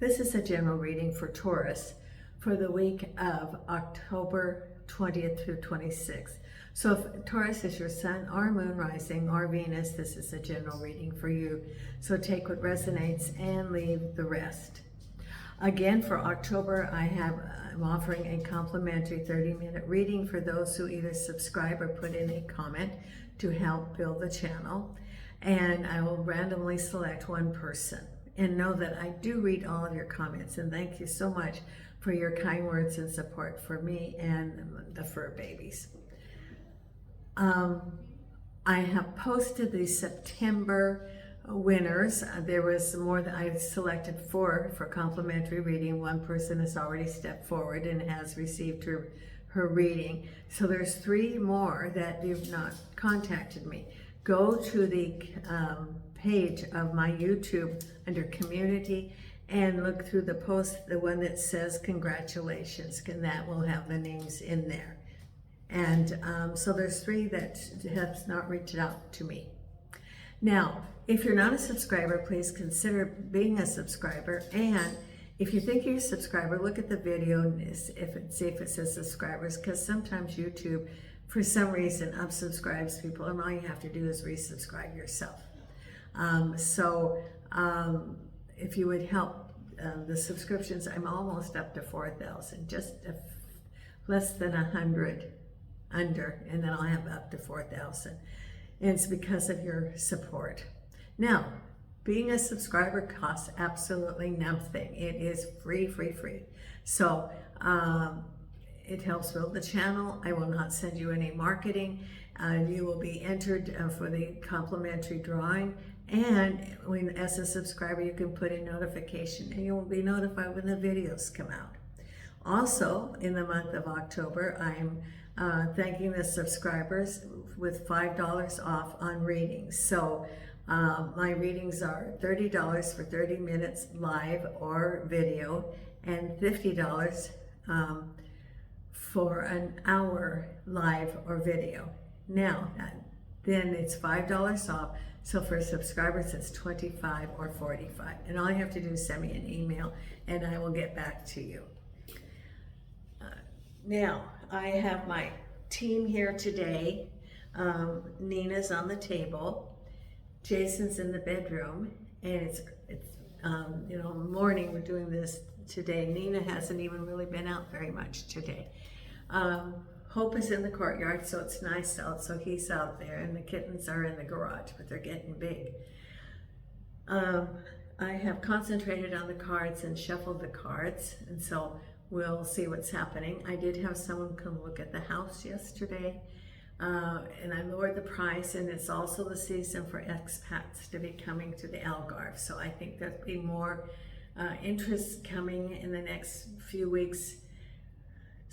This is a general reading for Taurus for the week of October 20th through 26th. So if Taurus is your sun or moon rising or Venus, this is a general reading for you. So take what resonates and leave the rest. Again, for October, I'm offering a complimentary 30-minute reading for those who either subscribe or put in a comment to help build the channel. And I will randomly select one person. And know that I do read all of your comments, and thank you so much for your kind words and support for me and the fur babies. I have posted the September winners. There was more that I selected for complimentary reading. One person has already stepped forward and has received her reading. So there's 3 more that you've not contacted me. Go to the page of my YouTube under community and look through the post, the one that says congratulations, and that will have the names in there. And so there's 3 that have not reached out to me. Now, if you're not a subscriber, please consider being a subscriber. And if you think you're a subscriber, look at the video and see if it says subscribers, because sometimes YouTube, for some reason, unsubscribes people, and all you have to do is resubscribe yourself. If you would help the subscriptions, I'm almost up to 4,000, just less than 100 under, and then I'll have up to 4,000. And it's because of your support. Now, being a subscriber costs absolutely nothing. It is free. So it helps build the channel. I will not send you any marketing. You will be entered for the complimentary drawing. And as a subscriber, you can put in notification and you will be notified when the videos come out. Also, in the month of October, I'm thanking the subscribers with $5 off on readings. So my readings are $30 for 30 minutes live or video, and $50 for an hour live or video. Now, then it's $5 off. So for subscribers, it's $25 or $45. And all you have to do is send me an email and I will get back to you. Now, I have my team here today. Nina's on the table. Jason's in the bedroom. And it's morning, we're doing this today. Nina hasn't even really been out very much today. Hope is in the courtyard, so it's nice out, so he's out there, and the kittens are in the garage, but they're getting big. I have concentrated on the cards and shuffled the cards, and so we'll see what's happening. I did have someone come look at the house yesterday, and I lowered the price, and it's also the season for expats to be coming to the Algarve, so I think there'll be more interest coming in the next few weeks.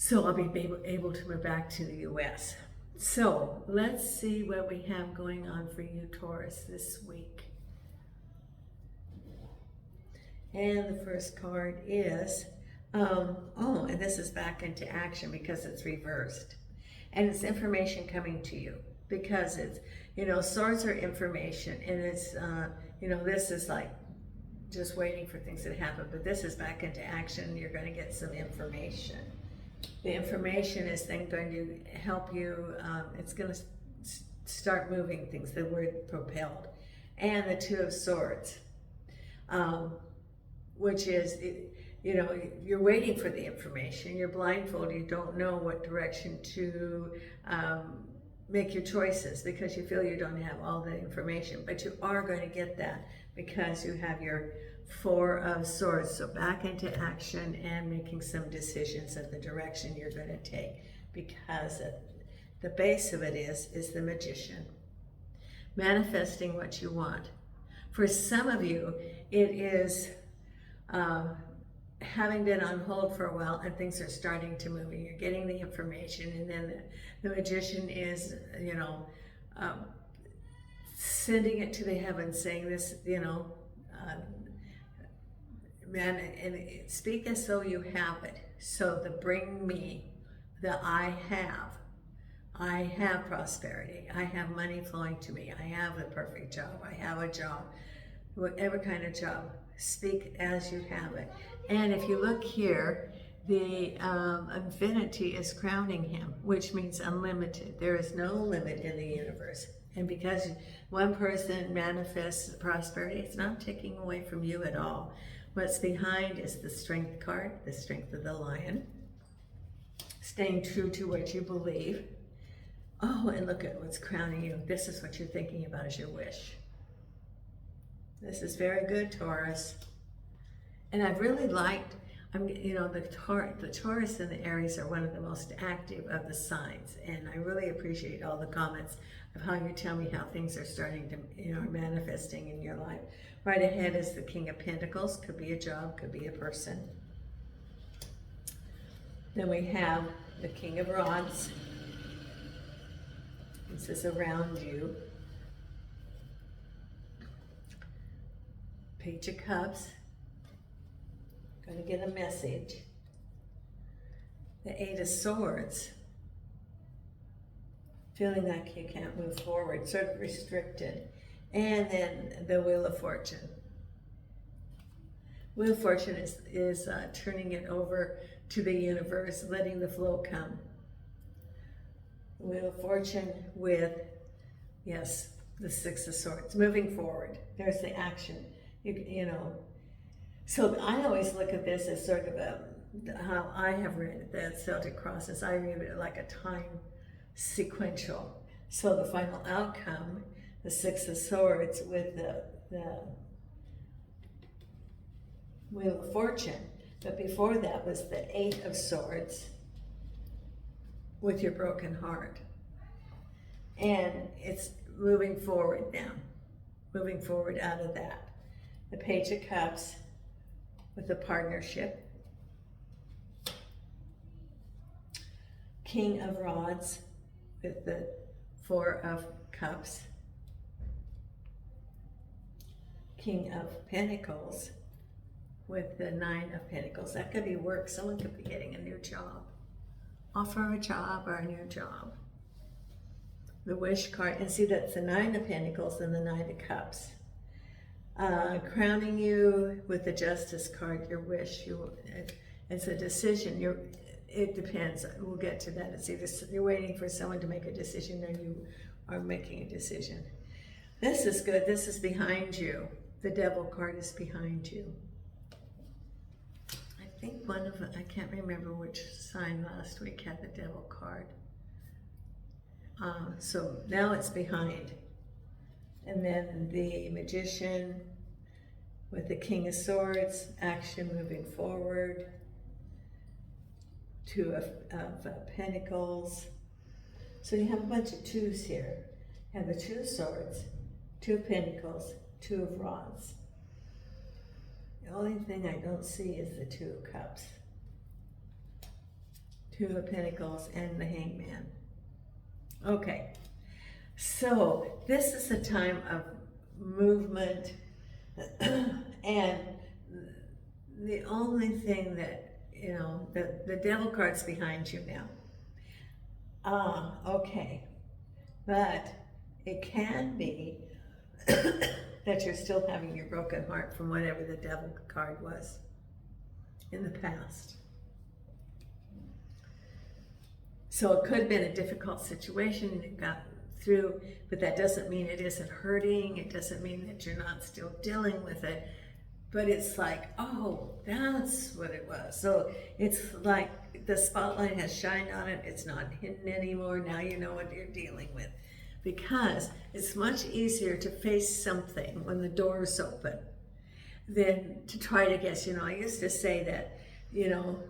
So I'll be able to move back to the US. So let's see what we have going on for you, Taurus, this week. And the first card is, and this is back into action because it's reversed. And it's information coming to you because it's, swords are information, and it's, this is like just waiting for things to happen, but this is back into action. You're going to get some information. The information is then going to help you, it's going to start moving things, the word propelled. And the 2 of Swords, which is, you're waiting for the information, you're blindfolded, you don't know what direction to make your choices because you feel you don't have all the information, but you are going to get that because you have your 4 of Swords, so back into action and making some decisions of the direction you're going to take, because the base of it is the Magician, manifesting what you want. For some of you, it is having been on hold for a while and things are starting to move and you're getting the information, and then the Magician is, sending it to the heavens, saying this, and speak as though you have it. So bring me the I have prosperity. I have money flowing to me. I have the perfect job. I have a job. whatever kind of job, speak as you have it. And if you look here, the infinity is crowning him, which means unlimited. There is no limit in the universe. And because one person manifests prosperity, it's not taking away from you at all. What's behind is the strength card, the strength of the lion. Staying true to what you believe. Oh, and look at what's crowning you. This is what you're thinking about as your wish. This is very good, Taurus. And I've really liked, the Taurus and the Aries are one of the most active of the signs. And I really appreciate all the comments of how you tell me how things are starting to, are manifesting in your life. Right ahead is the King of Pentacles. Could be a job, could be a person. Then we have the King of Rods. This is around you. Page of Cups. Going to get a message. The Eight of Swords. Feeling like you can't move forward, sort of restricted. And then the Wheel of Fortune. Wheel of Fortune is turning it over to the universe, letting the flow come. Wheel of Fortune with, yes, the Six of Swords, moving forward. There's the action, So I always look at this as sort of how I have read it, the Celtic crosses. I read it like a time sequential. So the final outcome, the Six of Swords with the Wheel of Fortune. But before that was the Eight of Swords with your broken heart. And it's moving forward now, moving forward out of that. The Page of Cups with the partnership. King of Rods with the Four of Cups. King of Pentacles with the Nine of Pentacles. That could be work. Someone could be getting a new job. Offer a job or a new job. The Wish card, and see that's the Nine of Pentacles and the Nine of Cups. Crowning you with the Justice card, your wish. It's a decision. It depends. We'll get to that. It's either you're waiting for someone to make a decision or you are making a decision. This is good. This is behind you. The Devil card is behind you. I think I can't remember which sign last week had the Devil card. So now it's behind. And then the Magician with the King of Swords, action moving forward. Two of Pentacles. So you have a bunch of twos here. You have the Two of Swords, Two of Pentacles, Two of Rods. The only thing I don't see is the Two of Cups. Two of Pentacles and the Hangman. Okay, so this is a time of movement, and the only thing that, the Devil card's behind you now. Okay, but it can be that you're still having your broken heart from whatever the Devil card was in the past. So it could have been a difficult situation and it got through, but that doesn't mean it isn't hurting. It doesn't mean that you're not still dealing with it. But it's like, oh, that's what it was. So it's like the spotlight has shined on it. It's not hidden anymore. Now you know what you're dealing with. Because it's much easier to face something when the door is open than to try to guess. I used to say that,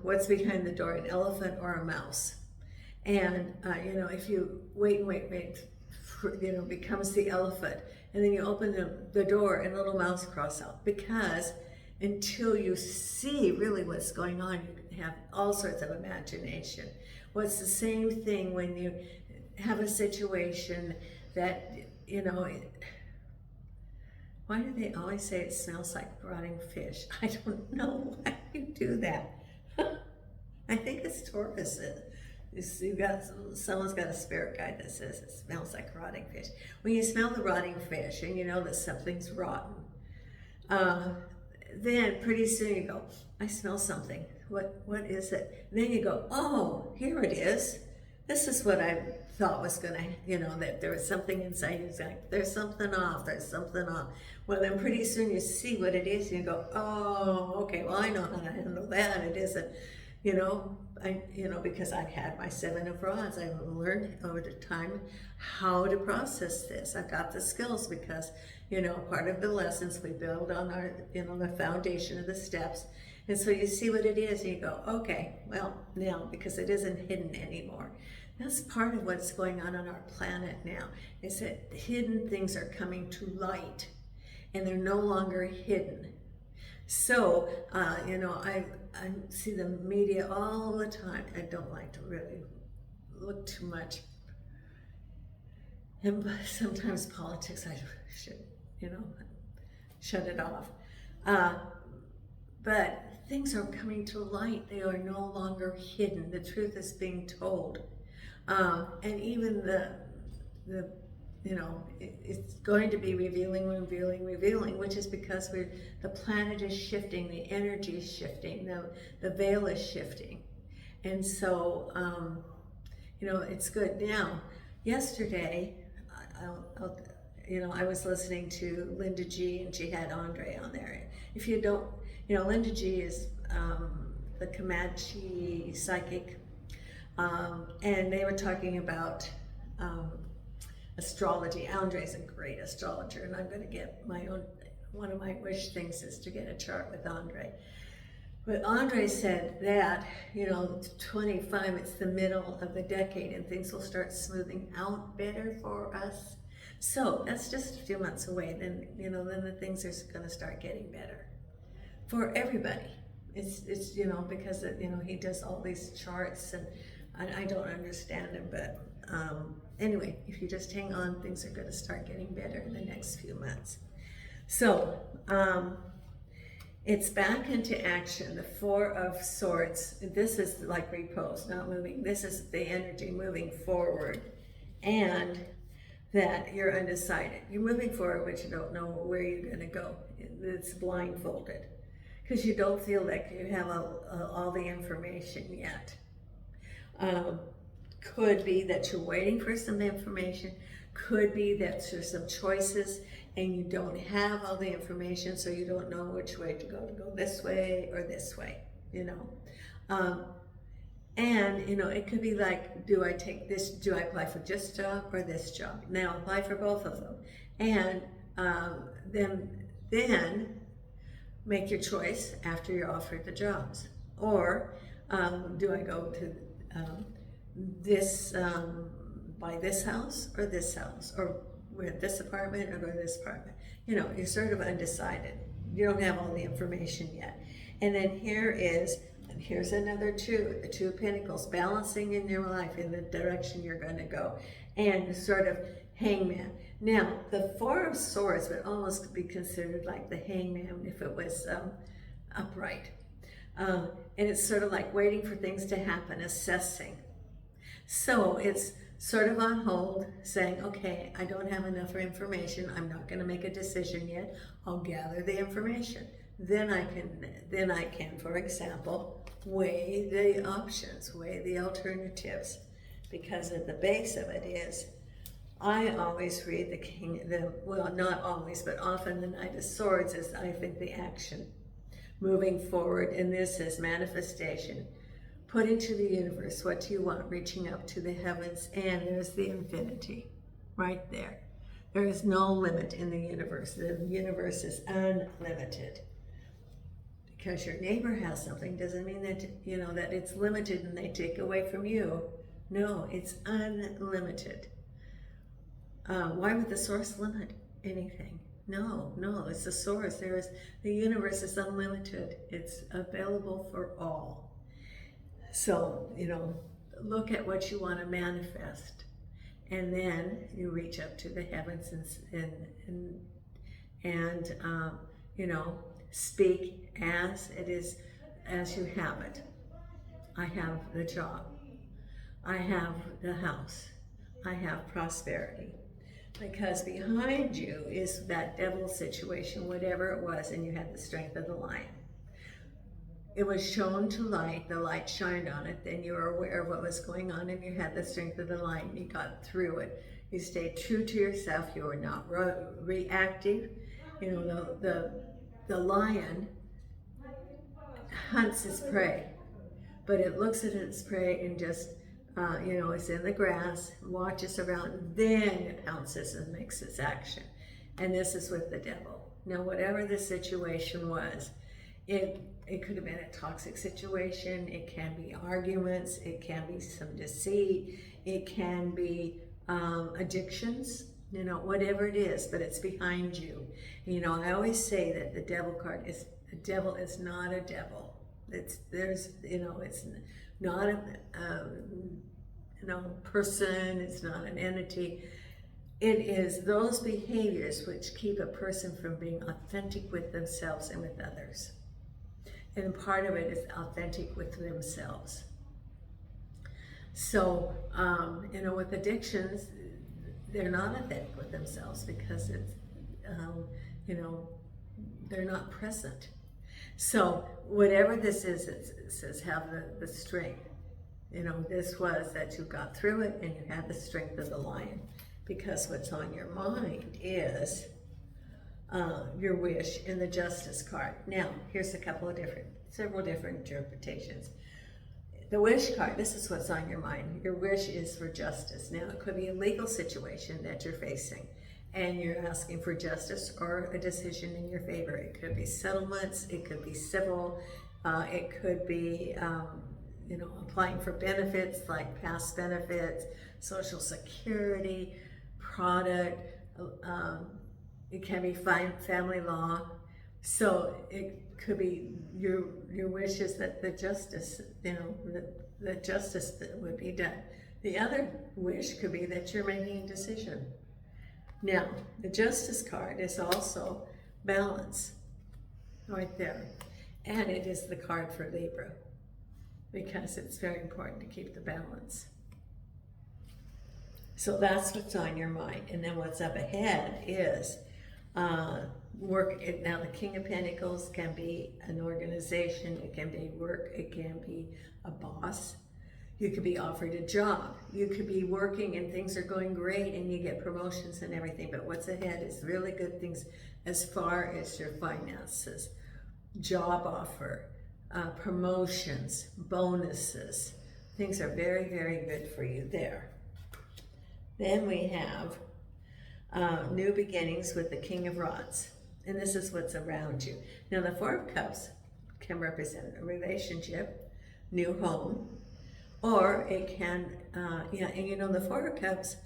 what's behind the door, an elephant or a mouse? And, if you wait, becomes the elephant. And then you open the door and a little mouse crawls out. Because until you see really what's going on, you have all sorts of imagination. Well, it's the same thing when you have a situation that, why do they always say it smells like rotting fish? I don't know why you do that. I think it's Taurus. Someone's got a spirit guide that says it smells like rotting fish. When you smell the rotting fish and you know that something's rotten, Then pretty soon you go, I smell something. What is it? And then you go, oh, here it is. This is what I thought was gonna, that there was something inside you. It's like, there's something off, there's something off. Well, then pretty soon you see what it is and you go, oh, okay, well, I know how to handle that. It isn't, because I've had my 7 of Rods. I've learned over the time how to process this. I've got the skills because, part of the lessons we build on our, the foundation of the steps. And so you see what it is and you go, okay, well, now, because it isn't hidden anymore. That's part of what's going on our planet now, is that hidden things are coming to light and they're no longer hidden. So, I see the media all the time. I don't like to really look too much. And sometimes politics, I should, shut it off. But things are coming to light. They are no longer hidden. The truth is being told. And even it's going to be revealing, which is because the planet is shifting, the energy is shifting, the veil is shifting. And so, it's good. Now, yesterday, I was listening to Linda G, and she had Andre on there. If you don't, Linda G is the Comanche psychic, and they were talking about astrology. Andre's a great astrologer, and I'm going to get one of my wish things is to get a chart with Andre. But Andre said that, 25, it's the middle of the decade, and things will start smoothing out better for us. So that's just a few months away. Then, then the things are going to start getting better for everybody. It's because, he does all these charts, and I don't understand them, but anyway, if you just hang on, things are going to start getting better in the next few months. So, it's back into action, the 4 of Swords. This is like repose, not moving. This is the energy moving forward, and that you're undecided. You're moving forward, but you don't know where you're going to go. It's blindfolded because you don't feel like you have all the information yet. Could be that you're waiting for some information. Could be that there's some choices and you don't have all the information, so you don't know which way to go this way or this way, And, it could be like, do I take this, do I apply for this job or this job? Now apply for both of them. And then make your choice after you're offered the jobs. Or do I go to buy this house, or rent this apartment, or go to this apartment? You're sort of undecided. You don't have all the information yet. And then here's another 2, the 2 of Pentacles, balancing in your life in the direction you're going to go, and sort of hangman. Now, the 4 of Swords would almost be considered like the hangman if it was upright. And it's sort of like waiting for things to happen, assessing. So it's sort of on hold, saying, okay, I don't have enough information. I'm not going to make a decision yet. I'll gather the information. Then I can, for example, weigh the options, weigh the alternatives, because at the base of it is, I always read not always, but often the Knight of Swords is, I think, the action, moving forward, and this is manifestation, putting to the universe what you want, reaching up to the heavens, and there's the infinity, right there. There is no limit in the universe. The universe is unlimited. Because your neighbor has something doesn't mean that, that it's limited and they take away from you. No, it's unlimited. Why would the source limit anything? No, it's the source. The universe is unlimited. It's available for all. So, look at what you want to manifest. And then you reach up to the heavens and speak as it is, as you have it. I have the job. I have the house. I have prosperity. because behind you is that devil situation, whatever it was, and you had the strength of the lion. It was shown to light, the light shined on it, then you were aware of what was going on, and you had the strength of the lion. You got through it. You stayed true to yourself. You were not reactive. You know, the lion hunts its prey, but it looks at its prey and just, it's in the grass, watches around, then it pounces and makes its action. And this is with the devil. Now, whatever the situation was, it could have been a toxic situation, it can be arguments, it can be some deceit, it can be addictions, whatever it is, but it's behind you. I always say that the devil card is, the devil is not a devil. It's not a person, it's not an entity. It is those behaviors which keep a person from being authentic with themselves and with others. And part of it is authentic with themselves. So, with addictions, they're not authentic with themselves because it's, they're not present. So, whatever this is, it says have the strength. This was that you got through it and you had the strength of the lion. Because what's on your mind is your wish in the justice card. Now, here's several different interpretations. The wish card, this is what's on your mind. Your wish is for justice. Now, it could be a legal situation that you're facing and you're asking for justice or a decision in your favor. It could be settlements, it could be civil, it could be, applying for benefits like past benefits, Social Security, product, it can be family law. So it could be your wish is that the justice, the justice that would be done. The other wish could be that you're making a decision. Now, the justice card is also balance, right there. And it is the card for Libra, because it's very important to keep the balance. So that's what's on your mind. And then what's up ahead is work. Now the King of Pentacles can be an organization, it can be work, it can be a boss. You could be offered a job. You could be working and things are going great and you get promotions and everything. But what's ahead is really good things as far as your finances, job offer, promotions, bonuses. Things are very, very good for you there. Then we have new beginnings with the King of Rods. And this is what's around you. Now the Four of Cups can represent a relationship, new home, or it can, the Four of Cups,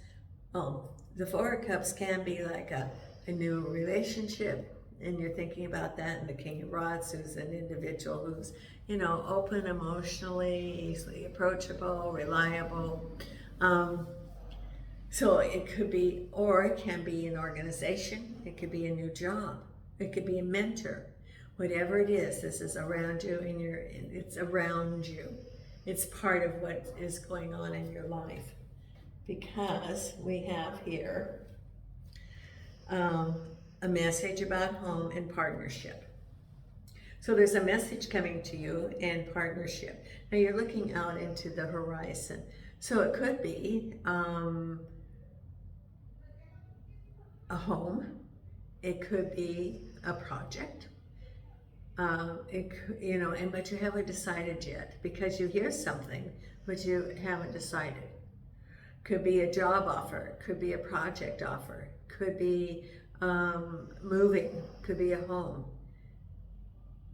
the Four of Cups can be like a new relationship, and you're thinking about that, and the King of Rods, who's an individual who's, open emotionally, easily approachable, reliable. So it could be, or it can be an organization, it could be a new job, it could be a mentor. Whatever it is, this is around you, and it's around you. It's part of what is going on in your life. Because we have here a message about home and partnership. So there's a message coming to you in partnership. Now you're looking out into the horizon. So it could be a home, it could be a project, but you haven't decided yet because you hear something, but you haven't decided. Could be a job offer, could be a project offer, could be moving, could be a home.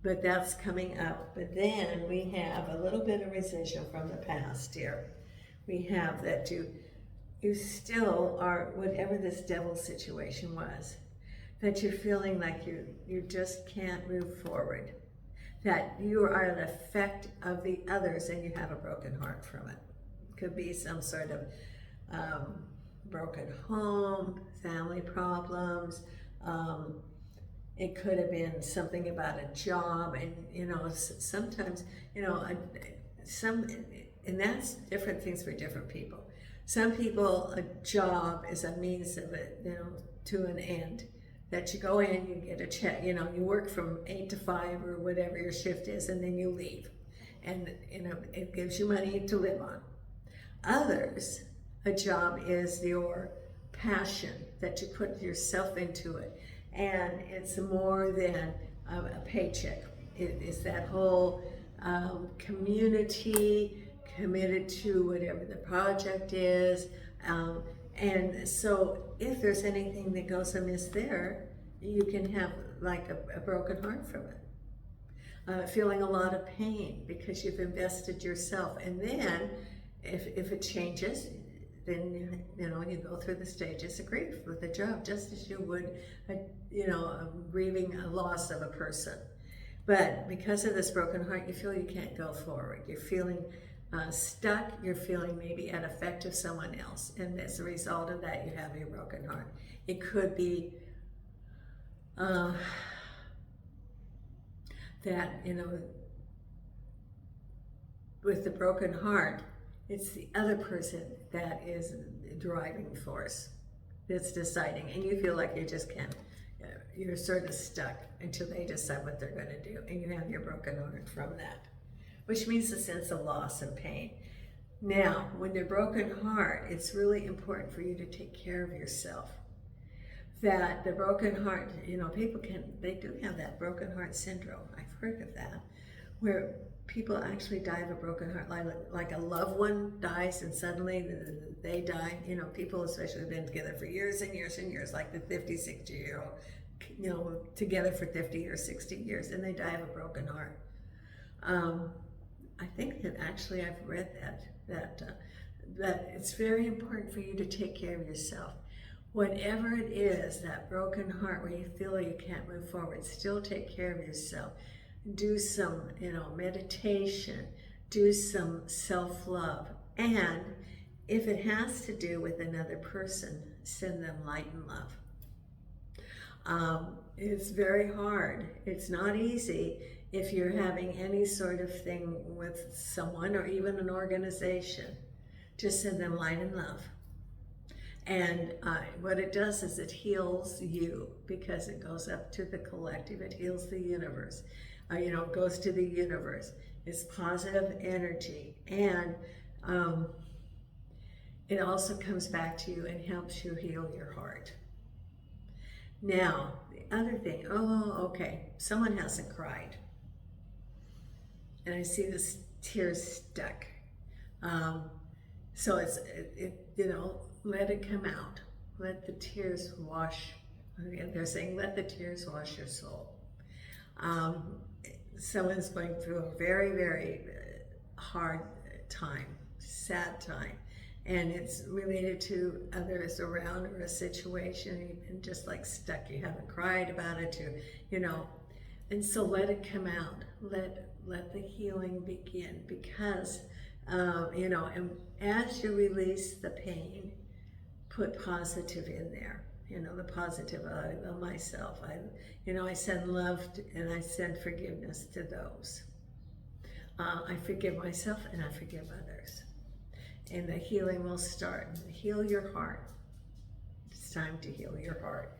But that's coming up. But then we have a little bit of residual from the past here. We have that you still are, whatever this devil situation was, that you're feeling like you just can't move forward, that you are an effect of the others and you have a broken heart from it. Could be some sort of broken home, family problems. It could have been something about a job, and sometimes and that's different things for different people. Some people, a job is a means of it, to an end. That you go in, you get a check, you work from 8 to 5 or whatever your shift is, and then you leave. And, it gives you money to live on. Others, a job is your passion, that you put yourself into it. And it's more than a paycheck. It is that whole community, committed to whatever the project is. And so if there's anything that goes amiss there, you can have like a broken heart from it. Feeling a lot of pain because you've invested yourself. And then if it changes, then you go through the stages of grief with the job, just as you would, grieving a loss of a person. But because of this broken heart, you feel you can't go forward. You're feeling stuck. You're feeling maybe an effect of someone else, and as a result of that, you have your broken heart. It could be that with the broken heart, it's the other person that is the driving force that's deciding, and you feel like you just can't. You're sort of stuck until they decide what they're going to do, and you have your broken heart from that, which means a sense of loss and pain. Now, when they're broken heart, it's really important for you to take care of yourself. That the broken heart, people they do have that broken heart syndrome. I've heard of that, where people actually die of a broken heart, like a loved one dies and suddenly they die. People especially have been together for years and years and years, like the 50, 60-year-old, together for 50 or 60 years, and they die of a broken heart. I think that actually I've read that it's very important for you to take care of yourself. Whatever it is, that broken heart where you feel you can't move forward, still take care of yourself. Do some, meditation, do some self-love. And if it has to do with another person, send them light and love. It's very hard. It's not easy if you're having any sort of thing with someone or even an organization. Just send them light and love. And what it does is it heals you, because it goes up to the collective. It heals the universe. It goes to the universe. It's positive energy. And it also comes back to you and helps you heal your heart. Now, the other thing, someone hasn't cried. And I see this tears stuck. So let it come out. Let the tears wash. They're saying, let the tears wash your soul. Someone's going through a very, very hard time, sad time. And it's related to others around or a situation. You've been just like stuck. You haven't cried about it, And so let it come out. Let the healing begin, because, and as you release the pain, put positive in there. The positive of myself. I send love and I send forgiveness to those. I forgive myself and I forgive others. And the healing will start. Heal your heart. It's time to heal your heart,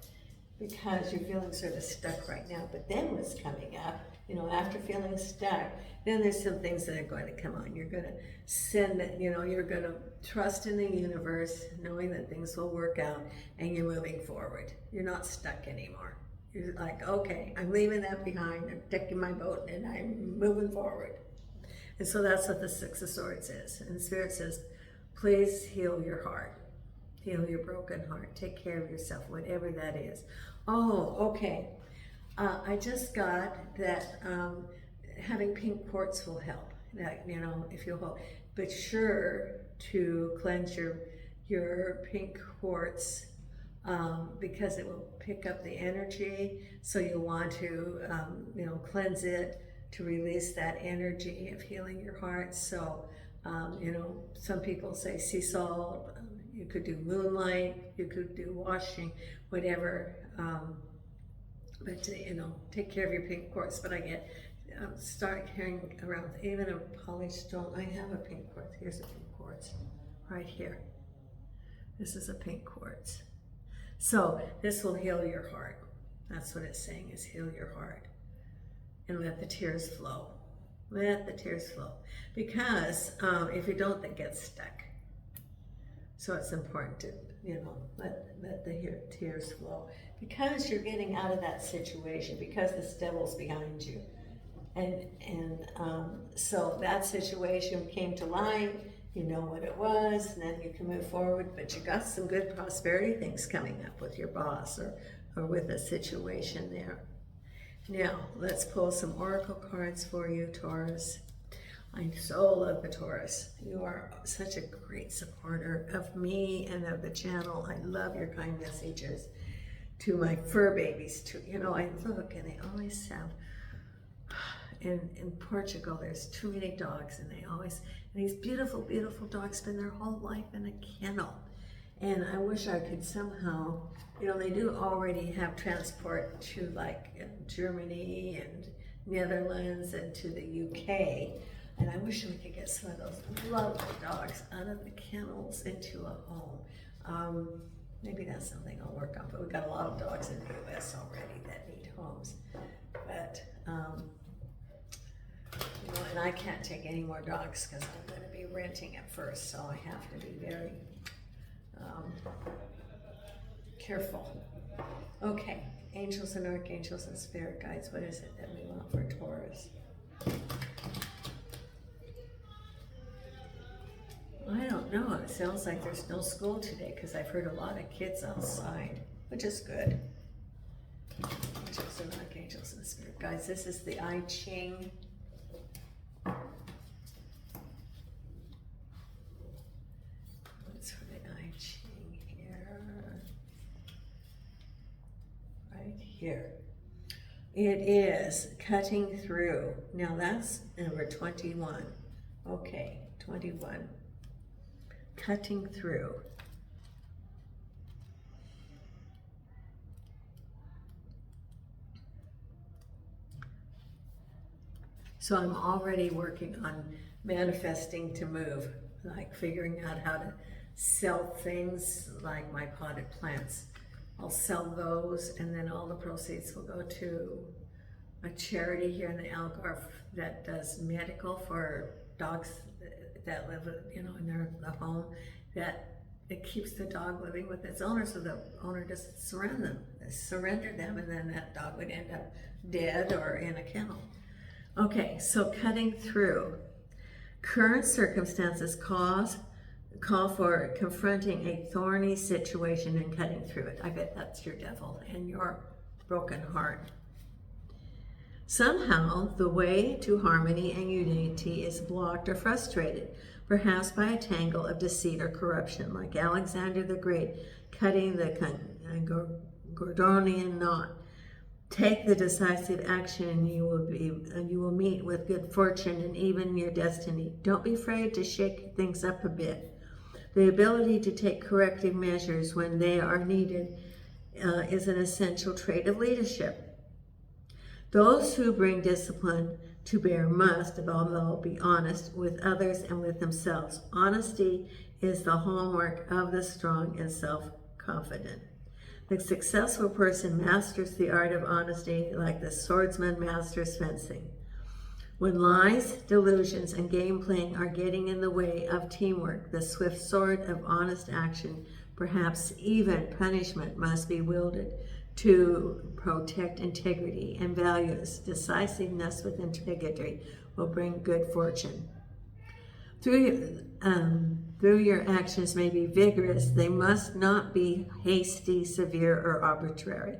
because you're feeling sort of stuck right now. But then what's coming up, after feeling stuck, then there's some things that are going to come on. You're going to send it, you're going to trust in the universe, knowing that things will work out, and you're moving forward. You're not stuck anymore. You're like, okay, I'm leaving that behind. I'm taking my boat and I'm moving forward. And so that's what the Six of Swords is. And the Spirit says, please heal your heart. Heal your broken heart. Take care of yourself, whatever that is. Oh, okay. I just got that having pink quartz will help. That, if you hold. But sure to cleanse your pink quartz, because it will pick up the energy. So you'll want to, cleanse it to release that energy of healing your heart. So, some people say sea salt. You could do moonlight. You could do washing, whatever. But take care of your pink quartz. But I start carrying around even a polished stone. I have a pink quartz. Here's a pink quartz right here. This is a pink quartz. So this will heal your heart. That's what it's saying, is heal your heart. And let the tears flow. Let the tears flow. Because if you don't, they get stuck. So it's important to, let the tears flow. Because you're getting out of that situation, because this devil's behind you. And so that situation came to light, you know what it was, and then you can move forward, but you got some good prosperity things coming up with your boss or with a situation there. Now, let's pull some oracle cards for you, Taurus. I so love the Taurus. You are such a great supporter of me and of the channel. I love your kind messages to my fur babies too. I look and they always have, in Portugal, there's too many dogs, and these beautiful, beautiful dogs spend their whole life in a kennel. And I wish I could somehow, they do already have transport to Germany and Netherlands and to the UK. And I wish we could get some of those lovely dogs out of the kennels into a home. Maybe that's something I'll work on, but we've got a lot of dogs in the US already that need homes. But, and I can't take any more dogs because I'm going to be renting at first, so I have to be very careful. Okay, angels and archangels and spirit guides, what is it that we want for Taurus? I don't know. It sounds like there's no school today because I've heard a lot of kids outside, which is good. Angels and archangels and spirit guides. This is the I Ching. What's for the I Ching here? Right here. It is cutting through. Now that's number 21. Okay, 21. Cutting through. So I'm already working on manifesting to move, like figuring out how to sell things like my potted plants. I'll sell those, and then all the proceeds will go to a charity here in the Algarve that does medical for dogs that live, in the home, that it keeps the dog living with its owner, so the owner doesn't surrender them, and then that dog would end up dead or in a kennel. Okay, so cutting through. Current circumstances call for confronting a thorny situation and cutting through it. I bet that's your devil and your broken heart. Somehow, the way to harmony and unity is blocked or frustrated, perhaps by a tangle of deceit or corruption, like Alexander the Great cutting the Gordian knot. Take the decisive action, and you will meet with good fortune and even your destiny. Don't be afraid to shake things up a bit. The ability to take corrective measures when they are needed is an essential trait of leadership. Those who bring discipline to bear must, above all, be honest with others and with themselves. Honesty is the hallmark of the strong and self-confident. The successful person masters the art of honesty like the swordsman masters fencing. When lies, delusions, and game playing are getting in the way of teamwork, the swift sword of honest action, perhaps even punishment, must be wielded to protect integrity and values. Decisiveness with integrity will bring good fortune. Though your actions may be vigorous, they must not be hasty, severe, or arbitrary.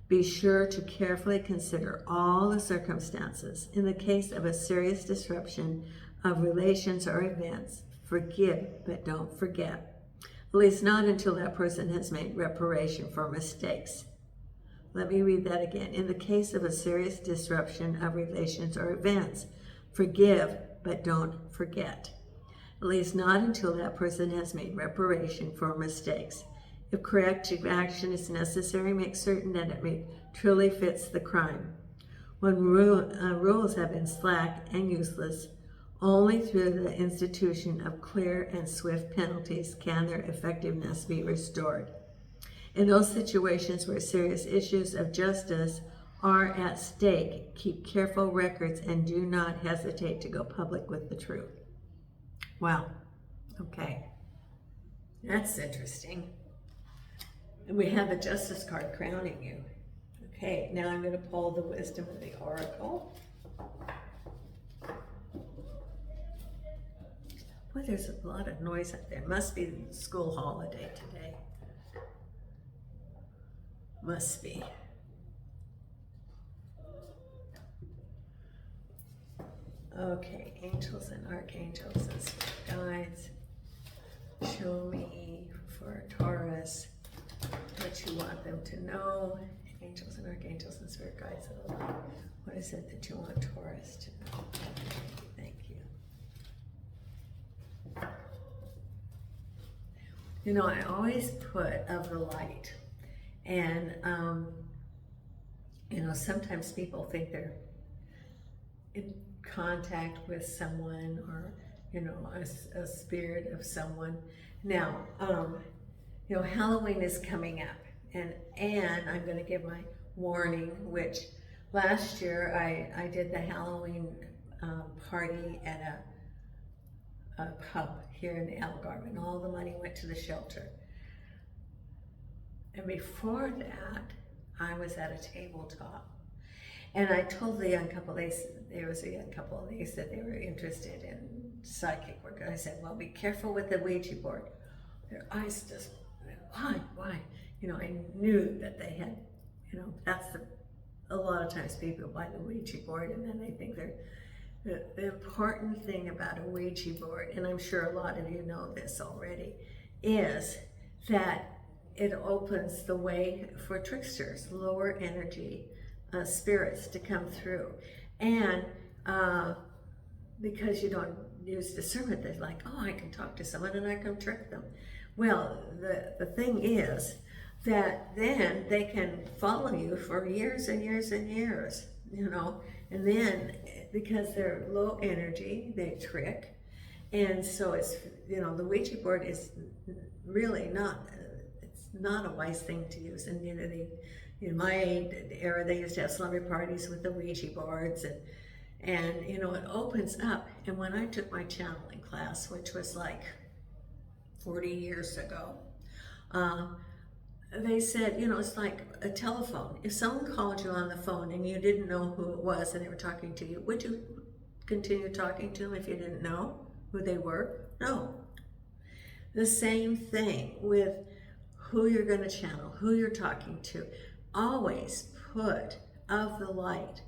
Be sure to carefully consider all the circumstances. In the case of a serious disruption of relations or events, forgive but don't forget. At least not until that person has made reparation for mistakes. Let me read that again. In the case of a serious disruption of relations or events, forgive but don't forget. At least not until that person has made reparation for mistakes. If corrective action is necessary, make certain that it truly fits the crime. When rules have been slack and useless, Only through the institution of clear and swift penalties can their effectiveness be restored. In those situations where serious issues of justice are at stake, keep careful records and do not hesitate to go public with the truth. Wow. Okay. That's interesting. And we have the Justice card crowning you. Okay, now I'm going to pull the wisdom of the Oracle. Boy, there's a lot of noise up there. Must be the school holiday today. Must be. Okay, angels and archangels and spirit guides. Show me for Taurus what you want them to know. Angels and archangels and spirit guides of the light. What is it that you want Taurus to know? Thank you. You know, I always put of the light. And, you know, sometimes people think they're in contact with someone or, you know, a spirit of someone. Now, you know, Halloween is coming up. And I'm going to give my warning, which last year I did the Halloween party at a pub here in Algarve, and all the money went to the shelter. And before that, I was at a tabletop. And I told the young couple, there was a young couple, they said they were interested in psychic work. And I said, well, be careful with the Ouija board. Their eyes just went, why? You know, I knew that they had, you know, a lot of times people buy the Ouija board and then they think the important thing about a Ouija board, and I'm sure a lot of you know this already, is that it opens the way for tricksters, lower energy spirits to come through. And because you don't use discernment, they're like, oh, I can talk to someone and I can trick them. Well, the thing is that then they can follow you for years and years and years, you know, and then because they're low energy, they trick. And so it's, you know, the Ouija board is really not, it's not a wise thing to use. And, you know, in my era, they used to have slumber parties with the Ouija boards, and you know, it opens up. And when I took my channeling class, which was like 40 years ago, they said, you know, it's like a telephone. If someone called you on the phone and you didn't know who it was and they were talking to you, would you continue talking to them if you didn't know who they were? No. The same thing with who you're going to channel, who you're talking to. Always put of the light,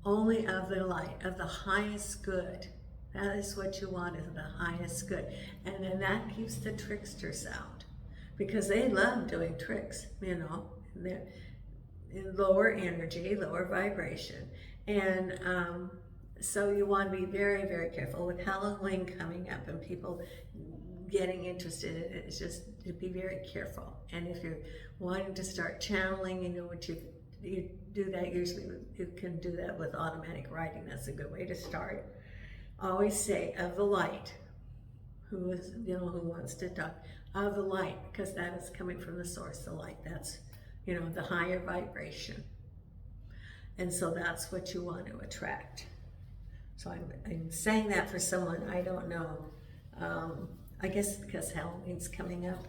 only of the light, of the highest good. That is what you want, is the highest good. And then that keeps the tricksters out, because they love doing tricks, you know. They're in lower energy, lower vibration. And so you want to be very, very careful with Halloween coming up and people getting interested in it. It's just to be very careful. And if you're wanting to start channeling, you know what you do that. Usually you can do that with automatic writing. That's a good way to start. Always say of the light. Who is, you know, who wants to talk of the light, because that is coming from the source, the light. That's, you know, the higher vibration. And so that's what you want to attract. So I'm saying that for someone I don't know. I guess because Halloween's coming up.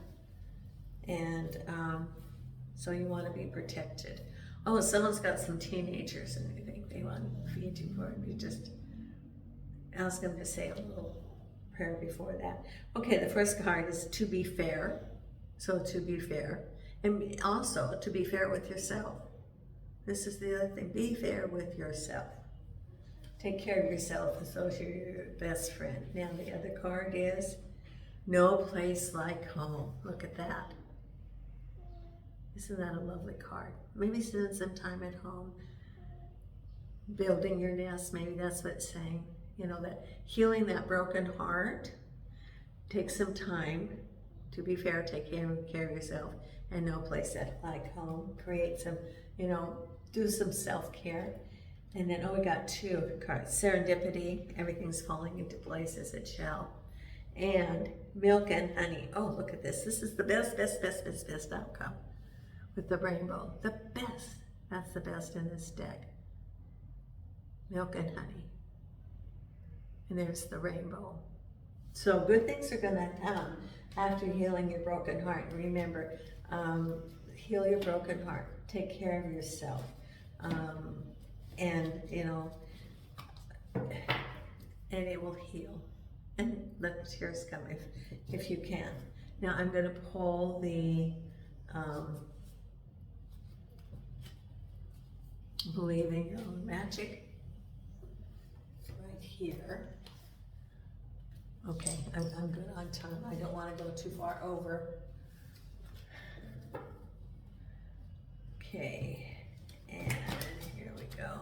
And so you want to be protected. Oh, someone's got some teenagers and they think they want to feed you for it. You just ask them to say a little prayer before that. Okay, the first card is to be fair. So to be fair. And also to be fair with yourself. This is the other thing. Be fair with yourself. Take care of yourself as though you're your best friend. Now the other card is no place like home. Look at that. Isn't that a lovely card? Maybe spend some time at home, building your nest. Maybe that's what it's saying. You know, that healing that broken heart takes some time. To be fair, take care of yourself, and no place like home. Create some, you know, do some self-care. And then, oh, we got 2 cards. Serendipity, everything's falling into place as it shall. And milk and honey. Oh, look at this. This is the best outcome with the rainbow. The best. That's the best in this deck. Milk and honey. And there's the rainbow. So good things are going to come after healing your broken heart. And remember, heal your broken heart. Take care of yourself. And, you know, and it will heal. And let the tears come if you can. Now I'm going to pull the Believe in Your Own Magic right here. Okay, I'm good on time. I don't want to go too far over. Okay, and here we go.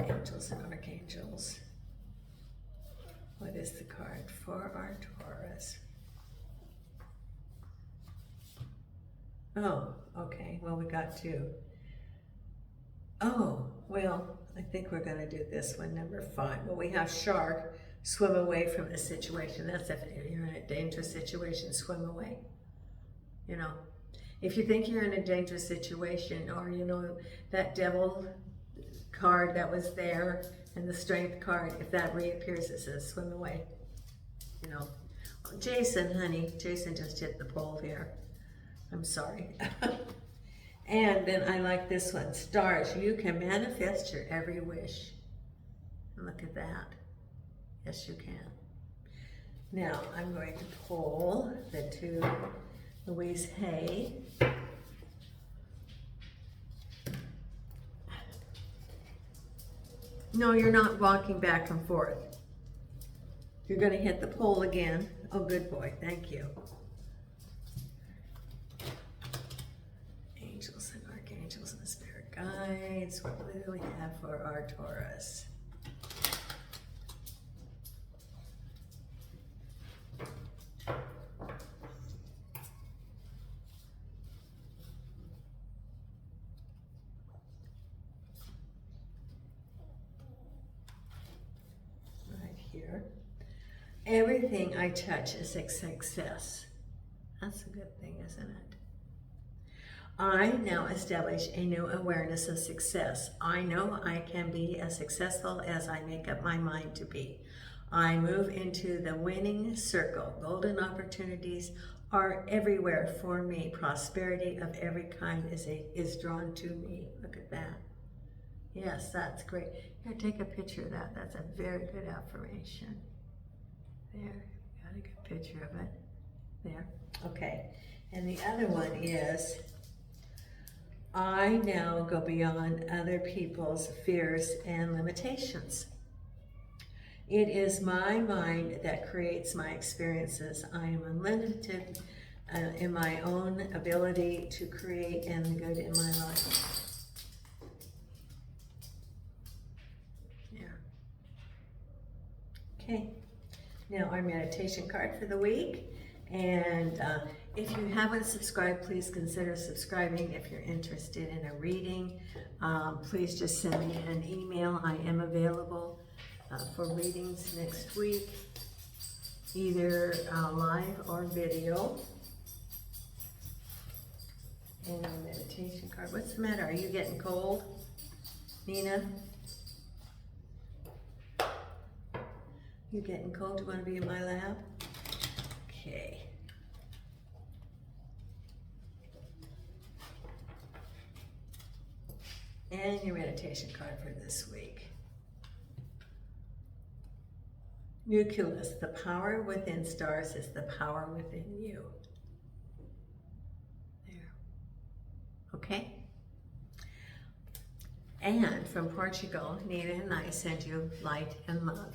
Angels and Archangels. What is the card for our Taurus? Oh, okay. Well, we got 2. Oh, well, I think we're going to do this one, number 5. Well, we have shark, swim away from the situation. That's if you're in a dangerous situation, swim away. You know, if you think you're in a dangerous situation, or, you know, that devil card that was there and the strength card, if that reappears, it says swim away. You know, oh, Jason, honey, Jason just hit the pole here. I'm sorry. And then I like this one, stars. You can manifest your every wish. Look at that. Yes, you can. Now I'm going to pull the 2 Louise Hay. No, you're not walking back and forth. You're going to hit the pole again. Oh, good boy. Thank you. Angels and Archangels and Spirit Guides. What do we have for our Taurus? Here. Everything I touch is a success. That's a good thing, isn't it? I now establish a new awareness of success. I know I can be as successful as I make up my mind to be. I move into the winning circle. Golden opportunities are everywhere for me. Prosperity of every kind is drawn to me. Look at that. Yes, that's great. Here, take a picture of that. That's a very good affirmation. There, got a good picture of it. There, okay. And the other one is, I now go beyond other people's fears and limitations. It is my mind that creates my experiences. I am unlimited in my own ability to create and the good in my life. Okay, now our meditation card for the week. And if you haven't subscribed, please consider subscribing. If you're interested in a reading, please just send me an email. I am available for readings next week, either live or video. And our meditation card. What's the matter? Are you getting cold, Nina? You getting cold? Do you want to be in my lab? Okay. And your meditation card for this week. Nucleus, the power within stars is the power within you. There. Okay? And from Portugal, Nina and I send you light and love.